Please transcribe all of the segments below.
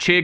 6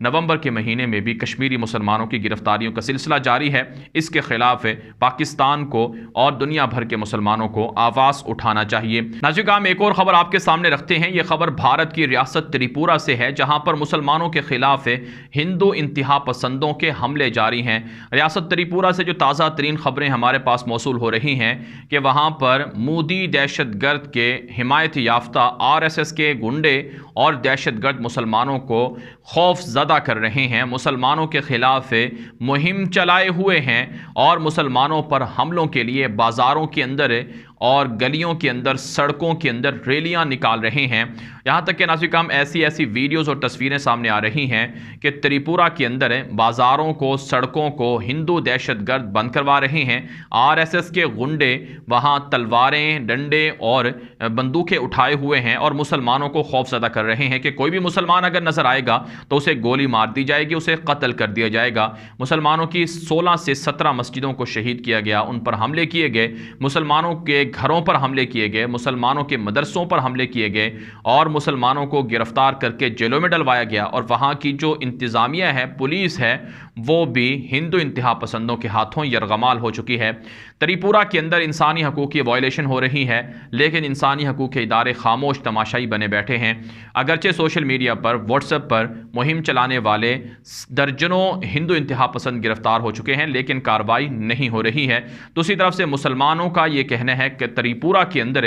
نومبر کے مہینے میں بھی کشمیری مسلمانوں کی گرفتاریوں کا سلسلہ جاری ہے۔ اس کے خلاف پاکستان کو اور دنیا بھر کے مسلمانوں کو آواز اٹھانا چاہیے۔ ناظرین کرام، ایک اور خبر آپ کے سامنے رکھتے ہیں۔ یہ خبر بھارت کی ریاست تری پورہ سے ہے، جہاں پر مسلمانوں کے خلاف ہندو انتہا پسندوں کے حملے جاری ہیں۔ ریاست تری پورہ سے جو تازہ ترین خبریں ہمارے پاس موصول ہو رہی ہیں کہ وہاں پر مودی دہشت گرد کے حمایت یافتہ RSS کے گنڈے اور دہشت گرد مسلمانوں کو خوف زدہ کر رہے ہیں، مسلمانوں کے خلاف مہم چلائے ہوئے ہیں اور مسلمانوں پر حملوں کے لیے بازاروں کے اندر اور گلیوں کے اندر، سڑکوں کے اندر ریلیاں نکال رہے ہیں۔ یہاں تک کہ ناظرین کرام ایسی ویڈیوز اور تصویریں سامنے آ رہی ہیں کہ تری پورہ کے اندر بازاروں کو، سڑکوں کو ہندو دہشت گرد بند کروا رہے ہیں۔ RSS کے گنڈے وہاں تلواریں، ڈنڈے اور بندوقیں اٹھائے ہوئے ہیں اور مسلمانوں کو خوف زدہ کر رہے ہیں کہ کوئی بھی مسلمان اگر نظر آئے گا تو اسے گولی مار دی جائے گی، اسے قتل کر دیا جائے گا۔ مسلمانوں کی 16 سے 17 مسجدوں کو شہید کیا گیا، ان پر حملے کیے گئے، مسلمانوں کے گھروں پر حملے کیے گئے، مسلمانوں کے مدرسوں پر حملے کیے گئے اور مسلمانوں کو گرفتار کر کے جیلوں میں ڈلوایا گیا، اور وہاں کی جو انتظامیہ ہے، پولیس ہے، وہ بھی ہندو انتہا پسندوں کے ہاتھوں یرغمال ہو چکی ہے۔ تری پورہ کے اندر انسانی حقوق کی وائلیشن ہو رہی ہے، لیکن انسانی حقوق کے ادارے خاموش تماشائی بنے بیٹھے ہیں۔ اگرچہ سوشل میڈیا پر، واٹس ایپ پر مہم چلانے والے درجنوں ہندو انتہا پسند گرفتار ہو چکے ہیں، لیکن کارروائی نہیں ہو رہی ہے۔ دوسری طرف سے مسلمانوں کا یہ کہنا ہے کہ تری پورہ کے اندر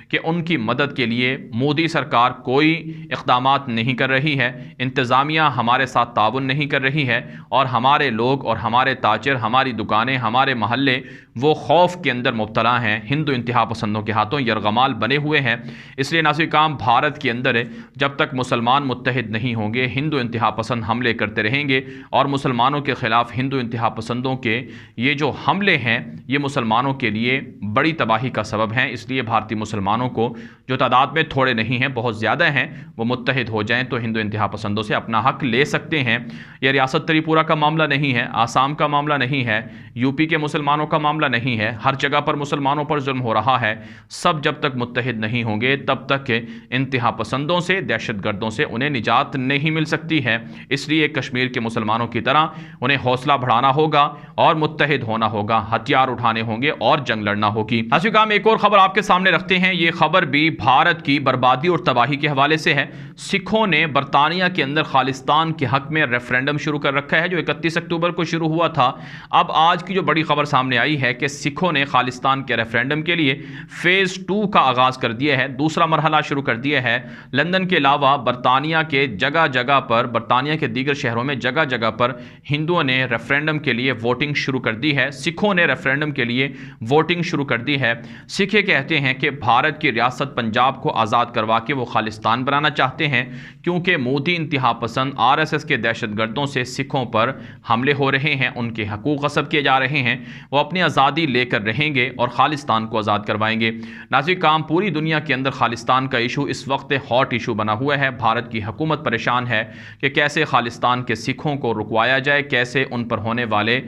کہ ان کی مدد کے لیے مودی سرکار کوئی اقدامات نہیں کر رہی ہے، انتظامیہ ہمارے ساتھ تعاون نہیں کر رہی ہے، اور ہمارے لوگ اور ہمارے تاجر، ہماری دکانیں، ہمارے محلے وہ خوف کے اندر مبتلا ہیں، ہندو انتہا پسندوں کے ہاتھوں یرغمال بنے ہوئے ہیں۔ اس لیے ناظرین کرام، بھارت کے اندر جب تک مسلمان متحد نہیں ہوں گے، ہندو انتہا پسند حملے کرتے رہیں گے، اور مسلمانوں کے خلاف ہندو انتہا پسندوں کے یہ جو حملے ہیں یہ مسلمانوں کے لیے بڑی تباہی کا سبب ہیں۔ اس لیے بھارتی مسلمانوں کو، جو تعداد میں تھوڑے نہیں ہیں، بہت زیادہ ہیں، وہ متحد ہو جائیں تو ہندو انتہا پسندوں سے اپنا حق لے سکتے ہیں۔ یہ ریاست تری پورہ کا معاملہ نہیں ہے، آسام کا معاملہ نہیں ہے، UP کے مسلمانوں کا معاملہ نہیں ہے، ہر جگہ پر مسلمانوں پر ظلم ہو رہا ہے۔ سب جب تک متحد نہیں ہوں گے تب تک انتہا پسندوں سے، دہشت گردوں سے انہیں نجات نہیں مل سکتی ہے۔ اس لیے کشمیر کے مسلمانوں کی طرح انہیں حوصلہ بڑھانا ہوگا اور متحد ہونا ہوگا، ہتھیار اٹھانے ہوں گے اور جنگ لڑنا ہوگی۔ ناظرین کرام، ایک اور خبر آپ کے سامنے رکھتے ہیں۔ یہ خبر بھی بھارت کی بربادی اور تباہی کے حوالے سے ہے۔ سکھوں نے برطانیہ کے اندر خالستان کے حق میں ریفرینڈم شروع کر رکھا ہے، جو 31 اکتوبر کو شروع ہوا تھا۔ اب آج کی جو بڑی خبر سامنے آئی ہے کہ سکھوں نے خالستان کے ریفرینڈم کے لیے فیز 2 کا آغاز کر دیا ہے، دوسرا مرحلہ شروع کر دیا ہے۔ لندن کے علاوہ برطانیہ کے جگہ جگہ پر، برطانیہ کے دیگر شہروں میں جگہ جگہ پر ہندوؤں نے ریفرینڈم کے لیے ووٹنگ شروع کر دی ہے، سکھوں نے ریفرینڈم کے لیے ووٹنگ شروع کر دی ہے۔ سکھ کہتے ہیں کہ بھارت کی ریاست پنجاب کو آزاد کروا کے وہ خالستان بنانا چاہتے ہیں، کیونکہ مودی انتہا پسند RSS کے دہشت گردوں سے سکھوں پر حملے ہو رہے ہیں، ان کے حقوق غصب کیے جا رہے ہیں۔ وہ اپنی آزادی لے کر رہیں گے اور خالستان کو آزاد کروائیں گے۔ ناظرین کرام، پوری دنیا کے اندر خالستان کا ایشو اس وقت ہاٹ ایشو بنا ہوا ہے۔ بھارت کی حکومت پریشان ہے کہ کیسے خالستان کے سکھوں کو رکوایا جائے، کیسے ان پر ہونے والے،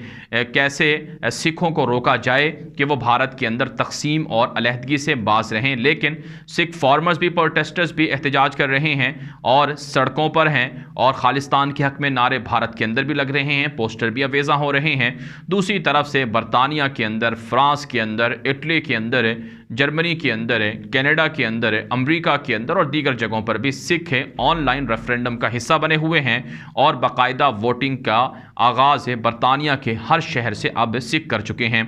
کیسے سکھوں کو روکا جائے کہ وہ بھارت کے اندر تقسیم اور علیحدگی سے باز رہیں۔ لیکن سکھ فارمرز بھی، پروٹیسٹرز بھی احتجاج کر رہے ہیں اور سڑکوں پر ہیں، اور خالستان کے حق میں نعرے بھارت کے اندر بھی لگ رہے ہیں، پوسٹر بھی اویزاں ہو رہے ہیں۔ دوسری طرف سے برطانیہ کے اندر، فرانس کے اندر، اٹلی کے اندر، جرمنی کے اندر، کینیڈا کے اندر، امریکہ کے اندر اور دیگر جگہوں پر بھی سکھ آن لائن ریفرینڈم کا حصہ بنے ہوئے ہیں، اور باقاعدہ ووٹنگ کا آغاز برطانیہ کے ہر شہر سے اب سکھ کر چکے ہیں۔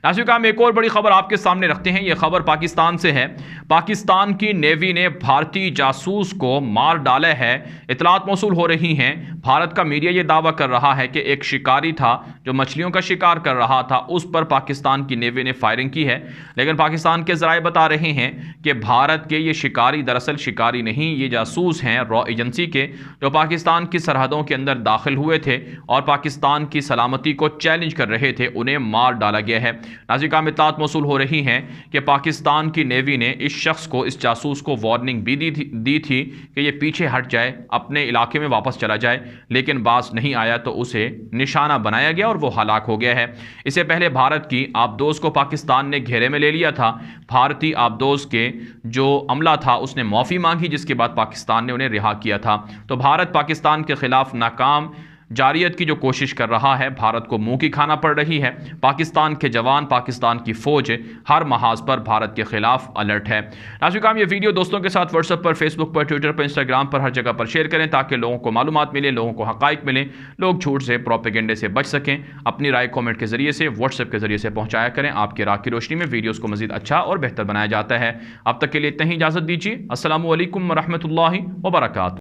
ناظرین کرام، ایک اور بڑی خبر آپ کے سامنے رکھتے ہیں۔ یہ خبر پاکستان سے ہے۔ پاکستان کی نیوی نے بھارتی جاسوس کو مار ڈالا ہے۔ اطلاعات موصول ہو رہی ہیں، بھارت کا میڈیا یہ دعویٰ کر رہا ہے کہ ایک شکاری تھا جو مچھلیوں کا شکار کر رہا تھا، اس پر پاکستان کی نیوی نے فائرنگ کی ہے، لیکن پاکستان کے ذرائع بتا رہے ہیں کہ بھارت کے یہ شکاری دراصل شکاری نہیں، یہ جاسوس ہیں را ایجنسی کے، جو پاکستان کی سرحدوں کے اندر داخل ہوئے تھے اور پاکستان کی سلامتی کو چیلنج کر رہے تھے، انہیں مار ڈالا گیا ہے۔ ناظرین کرام، اطلاعات موصول ہو رہی ہیں کہ پاکستان کی نیوی نے اس شخص کو، اس جاسوس کو وارننگ بھی دی تھی کہ یہ پیچھے ہٹ جائے، اپنے علاقے میں واپس چلا جائے، لیکن باز نہیں آیا تو اسے نشانہ بنایا گیا اور وہ ہلاک ہو گیا ہے۔ اس سے پہلے بھارت کی آبدوز کو پاکستان نے گھیرے میں لے لیا تھا۔ بھارتی آبدوز کے جو عملہ تھا اس نے معافی مانگی، جس کے بعد پاکستان نے انہیں رہا کیا تھا۔ تو بھارت پاکستان کے خلاف ناکام جارحیت کی جو کوشش کر رہا ہے، بھارت کو منہ کی کھانا پڑ رہی ہے۔ پاکستان کے جوان، پاکستان کی فوج ہر محاذ پر بھارت کے خلاف الرٹ ہے۔ ناظرین کرام، یہ ویڈیو دوستوں کے ساتھ واٹس ایپ پر، فیس بک پر، ٹویٹر پر، انسٹاگرام پر، ہر جگہ پر شیئر کریں تاکہ لوگوں کو معلومات ملے، لوگوں کو حقائق ملیں، لوگ جھوٹ سے، پروپیگنڈے سے بچ سکیں۔ اپنی رائے کامنٹ کے ذریعے سے، واٹس ایپ کے ذریعے سے پہنچایا کریں۔ آپ کی رائے کی روشنی میں ویڈیوز کو مزید اچھا اور بہتر بنایا جاتا ہے۔ اب تک کے لیے اتنا ہی، اجازت دیجیے۔ السلام علیکم ورحمۃ اللہ وبرکاتہ۔